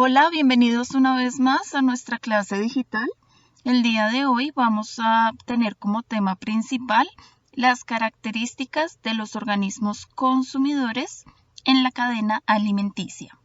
Hola, bienvenidos una vez más a nuestra clase digital. El día de hoy vamos a tener como tema principal las características de los organismos consumidores en la cadena alimenticia.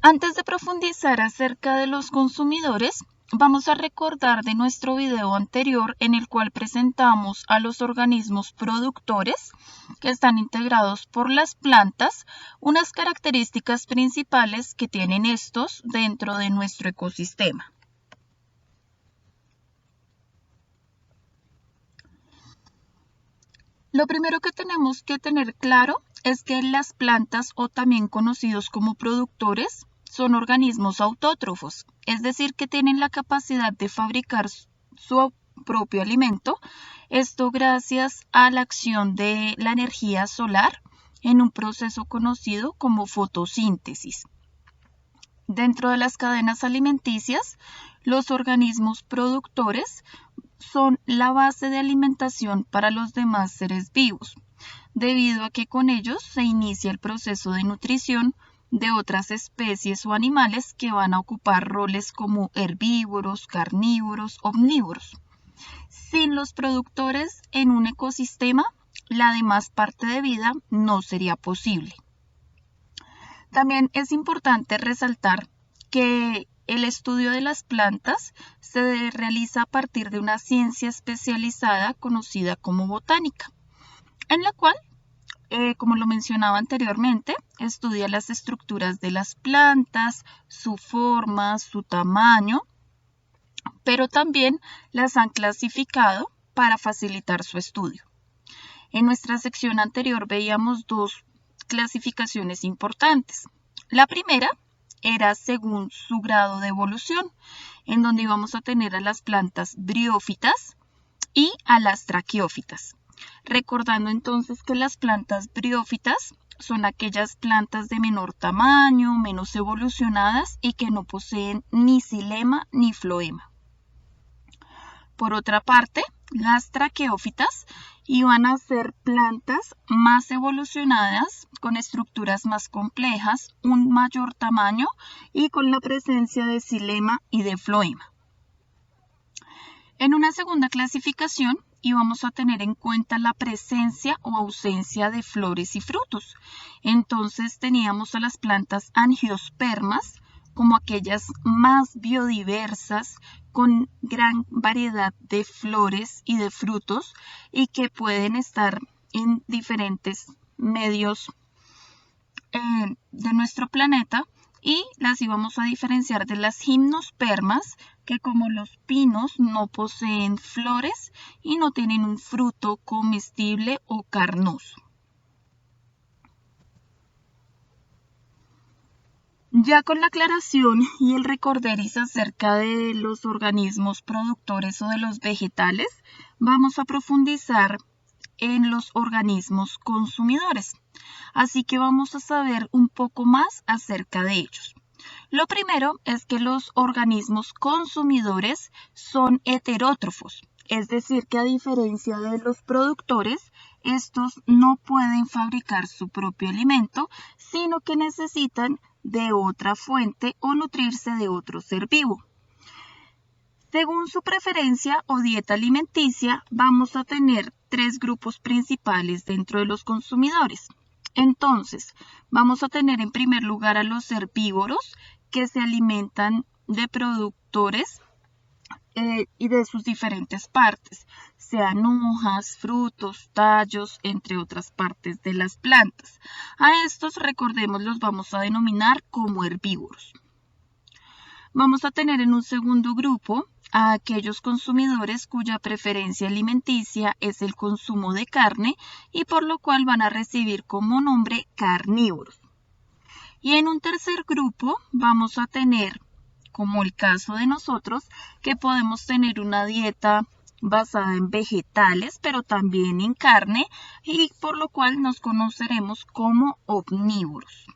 Antes de profundizar acerca de los consumidores, vamos a recordar de nuestro video anterior en el cual presentamos a los organismos productores que están integrados por las plantas, unas características principales que tienen estos dentro de nuestro ecosistema. Lo primero que tenemos que tener claro es que las plantas, o también conocidos como productores, son organismos autótrofos, es decir, que tienen la capacidad de fabricar su propio alimento, esto gracias a la acción de la energía solar en un proceso conocido como fotosíntesis. Dentro de las cadenas alimenticias, los organismos productores son la base de alimentación para los demás seres vivos, debido a que con ellos se inicia el proceso de nutrición de otras especies o animales que van a ocupar roles como herbívoros, carnívoros, omnívoros. Sin los productores en un ecosistema, la demás parte de vida no sería posible. También es importante resaltar que el estudio de las plantas se realiza a partir de una ciencia especializada conocida como botánica, en la cual, como lo mencionaba anteriormente, estudia las estructuras de las plantas, su forma, su tamaño, pero también las han clasificado para facilitar su estudio. En nuestra sección anterior veíamos dos clasificaciones importantes. La primera era según su grado de evolución, en donde íbamos a tener a las plantas briófitas y a las traqueófitas. Recordando entonces que las plantas briófitas son aquellas plantas de menor tamaño, menos evolucionadas y que no poseen ni xilema ni floema. Por otra parte, las traqueófitas iban a ser plantas más evolucionadas, con estructuras más complejas, un mayor tamaño y con la presencia de xilema y de floema. En una segunda clasificación íbamos a tener en cuenta la presencia o ausencia de flores y frutos. Entonces teníamos a las plantas angiospermas como aquellas más biodiversas, con gran variedad de flores y de frutos y que pueden estar en diferentes medios de nuestro planeta, y las íbamos a diferenciar de las gimnospermas, que como los pinos no poseen flores y no tienen un fruto comestible o carnoso. Ya con la aclaración y el recorderis acerca de los organismos productores o de los vegetales, vamos a profundizar en los organismos consumidores. Así que vamos a saber un poco más acerca de ellos. Lo primero es que los organismos consumidores son heterótrofos, es decir, que a diferencia de los productores, estos no pueden fabricar su propio alimento, sino que necesitan de otra fuente o nutrirse de otro ser vivo. Según su preferencia o dieta alimenticia, vamos a tener tres grupos principales dentro de los consumidores. Entonces, vamos a tener en primer lugar a los herbívoros, que se alimentan de productores y de sus diferentes partes, sean hojas, frutos, tallos, entre otras partes de las plantas. A estos, recordemos, los vamos a denominar como herbívoros. Vamos a tener en un segundo grupo a aquellos consumidores cuya preferencia alimenticia es el consumo de carne y por lo cual van a recibir como nombre carnívoros. Y en un tercer grupo vamos a tener, como el caso de nosotros, que podemos tener una dieta basada en vegetales, pero también en carne, y por lo cual nos conoceremos como omnívoros.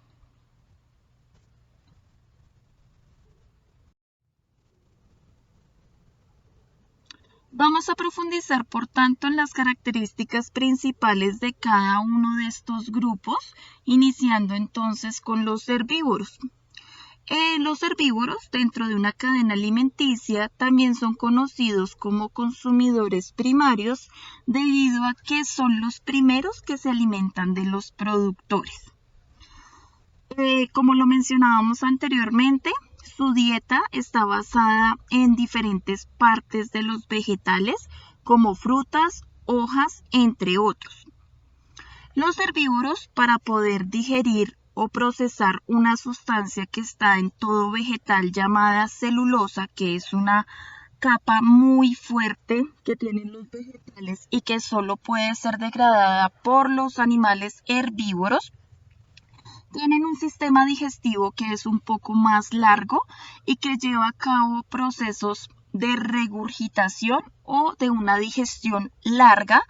Vamos a profundizar, por tanto, en las características principales de cada uno de estos grupos, iniciando entonces con los herbívoros. Los herbívoros dentro de una cadena alimenticia también son conocidos como consumidores primarios debido a que son los primeros que se alimentan de los productores. Como lo mencionábamos anteriormente, su dieta está basada en diferentes partes de los vegetales, como frutas, hojas, entre otros. Los herbívoros, para poder digerir o procesar una sustancia que está en todo vegetal llamada celulosa, que es una capa muy fuerte que tienen los vegetales y que solo puede ser degradada por los animales herbívoros, tienen un sistema digestivo que es un poco más largo y que lleva a cabo procesos de regurgitación o de una digestión larga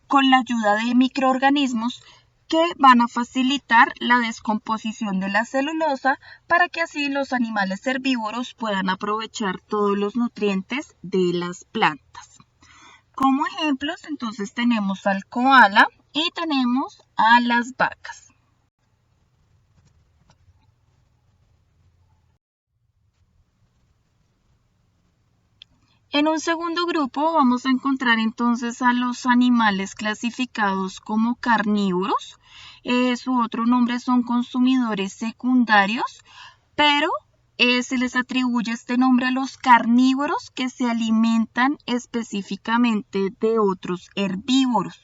con la ayuda de microorganismos que van a facilitar la descomposición de la celulosa para que así los animales herbívoros puedan aprovechar todos los nutrientes de las plantas. Como ejemplos, entonces tenemos al koala y tenemos a las vacas. En un segundo grupo vamos a encontrar entonces a los animales clasificados como carnívoros. Su otro nombre son consumidores secundarios, pero se les atribuye este nombre a los carnívoros que se alimentan específicamente de otros herbívoros.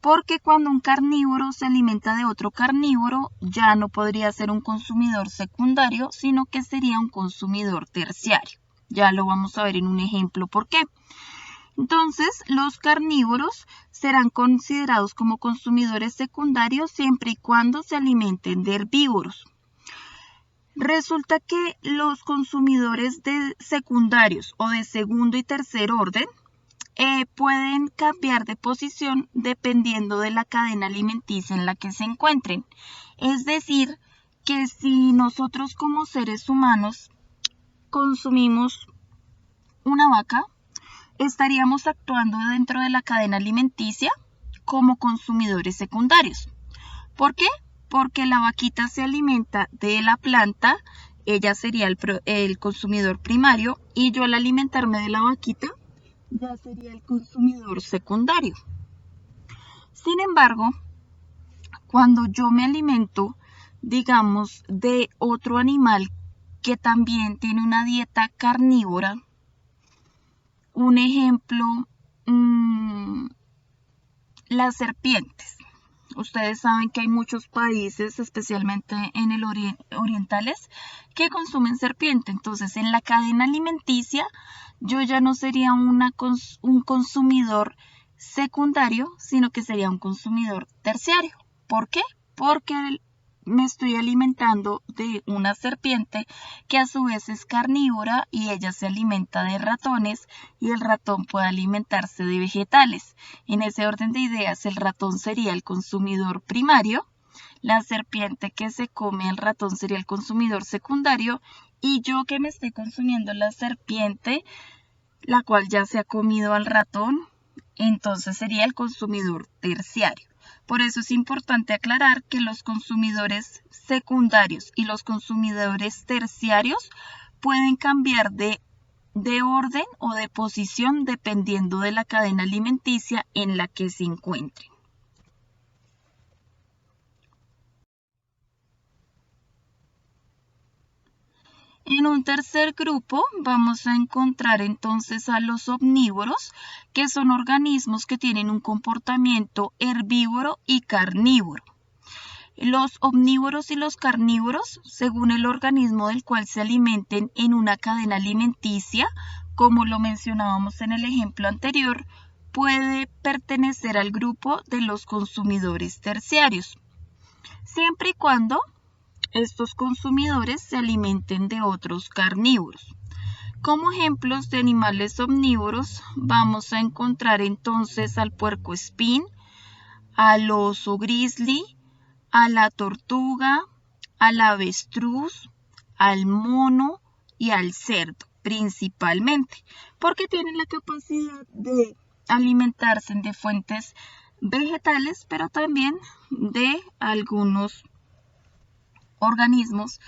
Porque cuando un carnívoro se alimenta de otro carnívoro, ya no podría ser un consumidor secundario, sino que sería un consumidor terciario. Ya lo vamos a ver en un ejemplo por qué. Entonces, los carnívoros serán considerados como consumidores secundarios siempre y cuando se alimenten de herbívoros. Resulta que los consumidores de secundarios o de segundo y tercer orden pueden cambiar de posición dependiendo de la cadena alimenticia en la que se encuentren. Es decir, que si nosotros como seres humanos consumimos una vaca, estaríamos actuando dentro de la cadena alimenticia como consumidores secundarios. ¿Por qué? Porque la vaquita se alimenta de la planta, ella sería el consumidor primario y yo al alimentarme de la vaquita ya sería el consumidor secundario. Sin embargo, cuando yo me alimento, digamos, de otro animal que también tiene una dieta carnívora, un ejemplo, las serpientes. Ustedes saben que hay muchos países, especialmente en el orientales, que consumen serpiente. Entonces, en la cadena alimenticia, yo ya no sería un consumidor secundario, sino que sería un consumidor terciario. ¿Por qué? Porque me estoy alimentando de una serpiente que a su vez es carnívora y ella se alimenta de ratones y el ratón puede alimentarse de vegetales. En ese orden de ideas, el ratón sería el consumidor primario, la serpiente que se come al ratón sería el consumidor secundario y yo que me estoy consumiendo la serpiente, la cual ya se ha comido al ratón, entonces sería el consumidor terciario. Por eso es importante aclarar que los consumidores secundarios y los consumidores terciarios pueden cambiar de orden o de posición dependiendo de la cadena alimenticia en la que se encuentren. En un tercer grupo vamos a encontrar entonces a los omnívoros, que son organismos que tienen un comportamiento herbívoro y carnívoro. Los omnívoros y los carnívoros, según el organismo del cual se alimenten en una cadena alimenticia, como lo mencionábamos en el ejemplo anterior, puede pertenecer al grupo de los consumidores terciarios, siempre y cuando estos consumidores se alimenten de otros carnívoros. Como ejemplos de animales omnívoros vamos a encontrar entonces al puercoespín, al oso grizzly, a la tortuga, al avestruz, al mono y al cerdo. principalmente, porque tienen la capacidad de alimentarse de fuentes vegetales, pero también de algunos organismos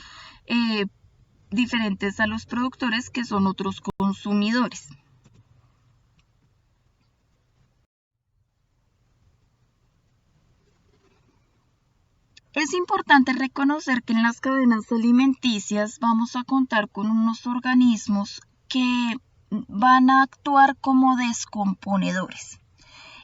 diferentes a los productores, que son otros consumidores. Es importante reconocer que en las cadenas alimenticias vamos a contar con unos organismos que van a actuar como descomponedores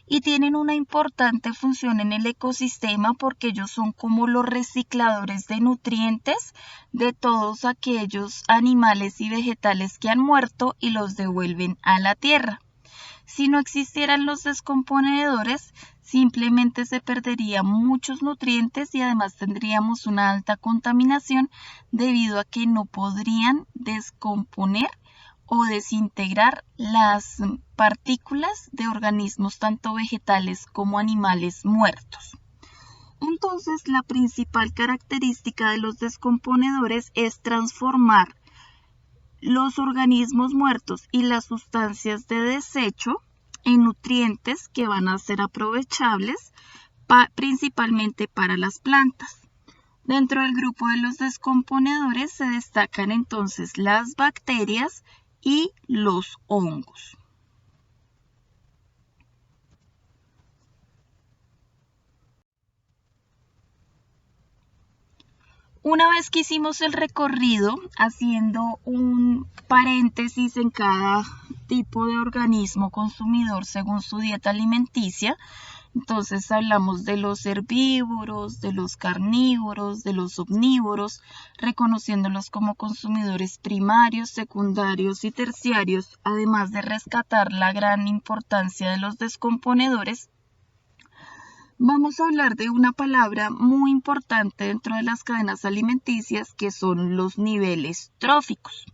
y tienen una importante función en el ecosistema porque ellos son como los recicladores de nutrientes de todos aquellos animales y vegetales que han muerto y los devuelven a la tierra. Si no existieran los descomponedores, simplemente se perderían muchos nutrientes y además tendríamos una alta contaminación debido a que no podrían descomponer o desintegrar las partículas de organismos tanto vegetales como animales muertos. Entonces, la principal característica de los descomponedores es transformar los organismos muertos y las sustancias de desecho en nutrientes que van a ser aprovechables principalmente para las plantas. Dentro del grupo de los descomponedores se destacan entonces las bacterias y los hongos. Una vez que hicimos el recorrido, haciendo un paréntesis en cada tipo de organismo consumidor según su dieta alimenticia, entonces hablamos de los herbívoros, de los carnívoros, de los omnívoros, reconociéndolos como consumidores primarios, secundarios y terciarios, además de rescatar la gran importancia de los descomponedores. Vamos a hablar de una palabra muy importante dentro de las cadenas alimenticias, que son los niveles tróficos.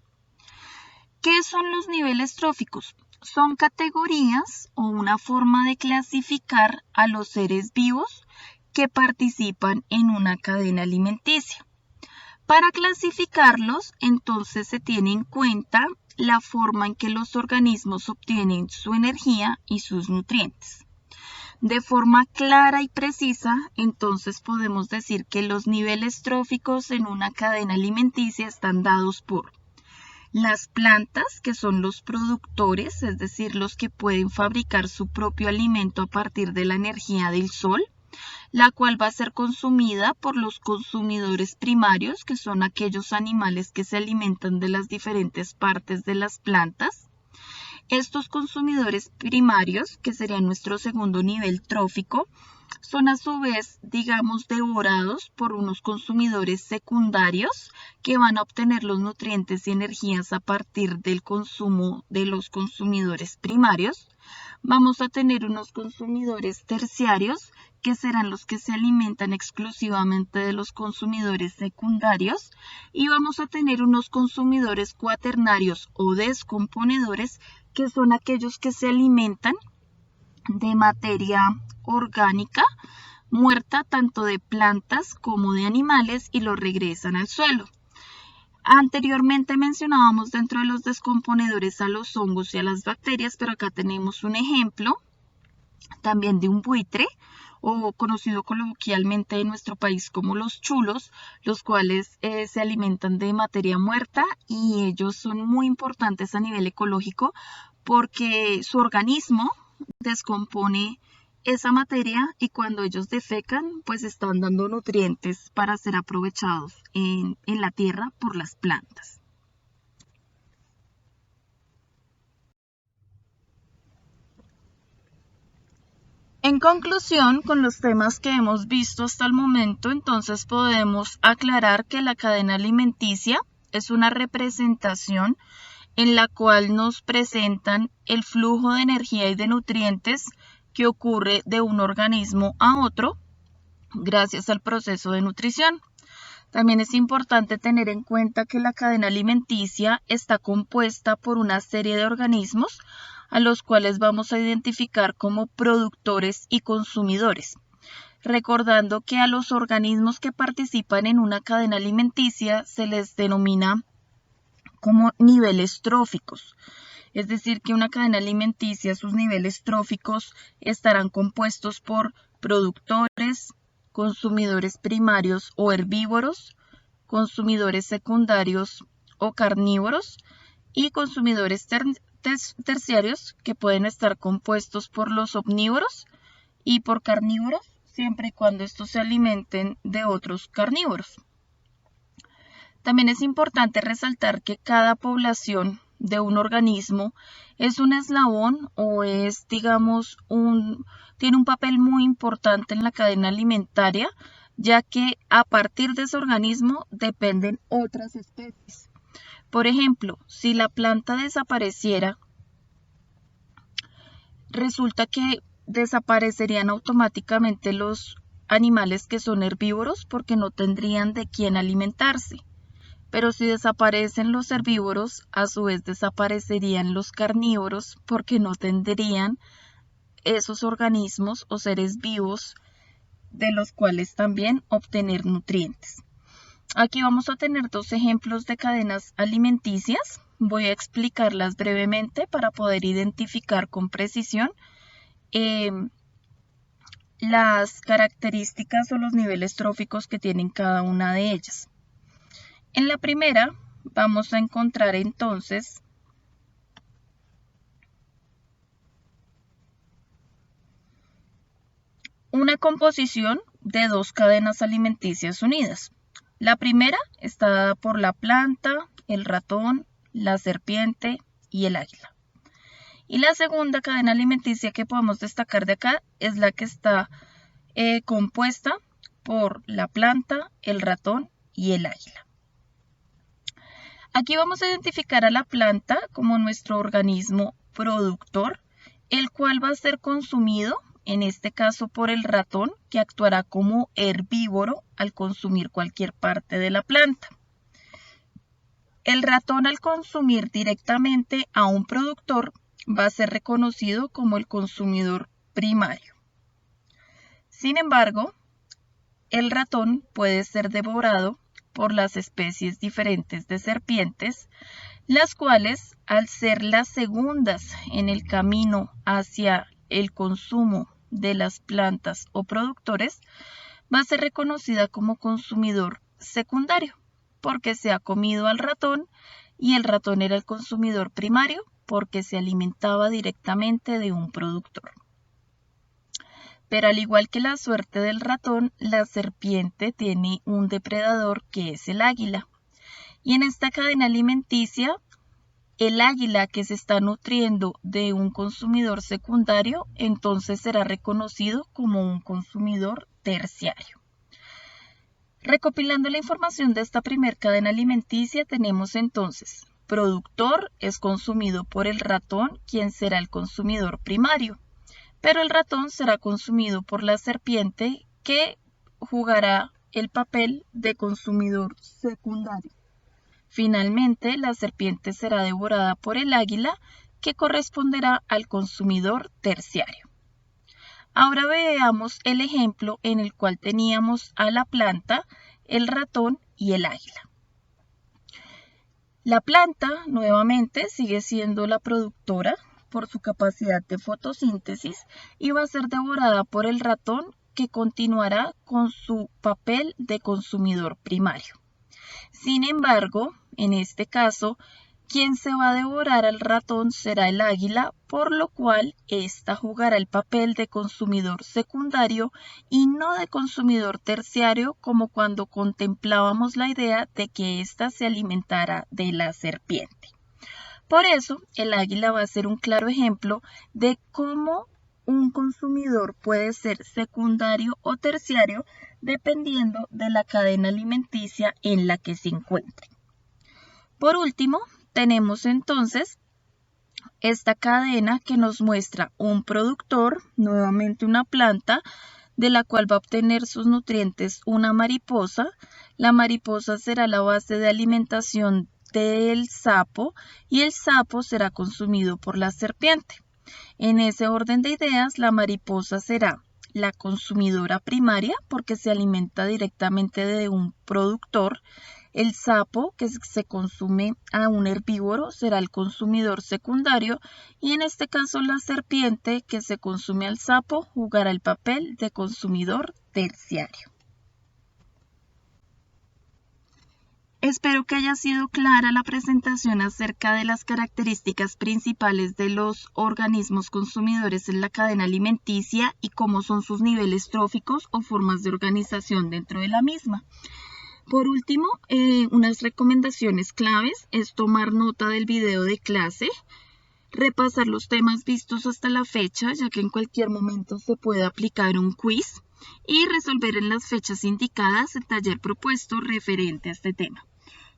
¿Qué son los niveles tróficos? Son categorías o una forma de clasificar a los seres vivos que participan en una cadena alimenticia. Para clasificarlos, entonces se tiene en cuenta la forma en que los organismos obtienen su energía y sus nutrientes. De forma clara y precisa, entonces podemos decir que los niveles tróficos en una cadena alimenticia están dados por las plantas, que son los productores, es decir, los que pueden fabricar su propio alimento a partir de la energía del sol, la cual va a ser consumida por los consumidores primarios, que son aquellos animales que se alimentan de las diferentes partes de las plantas. Estos consumidores primarios, que sería nuestro segundo nivel trófico, son a su vez, digamos, devorados por unos consumidores secundarios que van a obtener los nutrientes y energías a partir del consumo de los consumidores primarios. Vamos a tener unos consumidores terciarios, que serán los que se alimentan exclusivamente de los consumidores secundarios, y vamos a tener unos consumidores cuaternarios o descomponedores, que son aquellos que se alimentan de materia orgánica muerta, tanto de plantas como de animales, y lo regresan al suelo. Anteriormente mencionábamos dentro de los descomponedores a los hongos y a las bacterias, pero acá tenemos un ejemplo también de un buitre, o conocido coloquialmente en nuestro país como los chulos, los cuales se alimentan de materia muerta, y ellos son muy importantes a nivel ecológico porque su organismo descompone esa materia, y cuando ellos defecan, pues están dando nutrientes para ser aprovechados en la tierra por las plantas. En conclusión, con los temas que hemos visto hasta el momento, entonces podemos aclarar que la cadena alimenticia es una representación en la cual nos presentan el flujo de energía y de nutrientes que ocurre de un organismo a otro gracias al proceso de nutrición. También es importante tener en cuenta que la cadena alimenticia está compuesta por una serie de organismos a los cuales vamos a identificar como productores y consumidores, recordando que a los organismos que participan en una cadena alimenticia se les denomina como niveles tróficos. Es decir, que una cadena alimenticia, sus niveles tróficos estarán compuestos por productores, consumidores primarios o herbívoros, consumidores secundarios o carnívoros y consumidores terciarios, que pueden estar compuestos por los omnívoros y por carnívoros, siempre y cuando estos se alimenten de otros carnívoros. También es importante resaltar que cada población de un organismo es un eslabón o es, digamos, tiene un papel muy importante en la cadena alimentaria, ya que a partir de ese organismo dependen otras especies. Por ejemplo, si la planta desapareciera, resulta que desaparecerían automáticamente los animales que son herbívoros porque no tendrían de quién alimentarse. Pero si desaparecen los herbívoros, a su vez desaparecerían los carnívoros porque no tendrían esos organismos o seres vivos de los cuales también obtener nutrientes. Aquí vamos a tener dos ejemplos de cadenas alimenticias. Voy a explicarlas brevemente para poder identificar con precisión las características o los niveles tróficos que tienen cada una de ellas. En la primera vamos a encontrar entonces una composición de dos cadenas alimenticias unidas. La primera está dada por la planta, el ratón, la serpiente y el águila. Y la segunda cadena alimenticia que podemos destacar de acá es la que está compuesta por la planta, el ratón y el águila. Aquí vamos a identificar a la planta como nuestro organismo productor, el cual va a ser consumido, en este caso por el ratón, que actuará como herbívoro al consumir cualquier parte de la planta. El ratón, al consumir directamente a un productor, va a ser reconocido como el consumidor primario. Sin embargo, el ratón puede ser devorado por las especies diferentes de serpientes, las cuales, al ser las segundas en el camino hacia el consumo de las plantas o productores, va a ser reconocida como consumidor secundario, porque se ha comido al ratón y el ratón era el consumidor primario porque se alimentaba directamente de un productor. Pero al igual que la suerte del ratón, la serpiente tiene un depredador que es el águila. Y en esta cadena alimenticia, el águila que se está nutriendo de un consumidor secundario, entonces será reconocido como un consumidor terciario. Recopilando la información de esta primera cadena alimenticia, tenemos entonces, productor es consumido por el ratón, quien será el consumidor primario. Pero el ratón será consumido por la serpiente, que jugará el papel de consumidor secundario. Finalmente, la serpiente será devorada por el águila, que corresponderá al consumidor terciario. Ahora veamos el ejemplo en el cual teníamos a la planta, el ratón y el águila. La planta, nuevamente, sigue siendo la productora por su capacidad de fotosíntesis y va a ser devorada por el ratón, que continuará con su papel de consumidor primario. Sin embargo, en este caso, quien se va a devorar al ratón será el águila, por lo cual ésta jugará el papel de consumidor secundario y no de consumidor terciario, como cuando contemplábamos la idea de que ésta se alimentara de la serpiente. Por eso, el águila va a ser un claro ejemplo de cómo un consumidor puede ser secundario o terciario dependiendo de la cadena alimenticia en la que se encuentre. Por último, tenemos entonces esta cadena que nos muestra un productor, nuevamente una planta, de la cual va a obtener sus nutrientes una mariposa. La mariposa será la base de alimentación del sapo y el sapo será consumido por la serpiente. En ese orden de ideas, la mariposa será la consumidora primaria porque se alimenta directamente de un productor. El sapo que se consume a un herbívoro será el consumidor secundario y en este caso la serpiente que se consume al sapo jugará el papel de consumidor terciario. Espero que haya sido clara la presentación acerca de las características principales de los organismos consumidores en la cadena alimenticia y cómo son sus niveles tróficos o formas de organización dentro de la misma. Por último, unas recomendaciones claves es tomar nota del video de clase, repasar los temas vistos hasta la fecha, ya que en cualquier momento se puede aplicar un quiz, y resolver en las fechas indicadas el taller propuesto referente a este tema.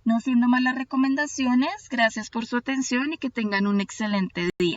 No siendo más las recomendaciones, gracias por su atención y que tengan un excelente día.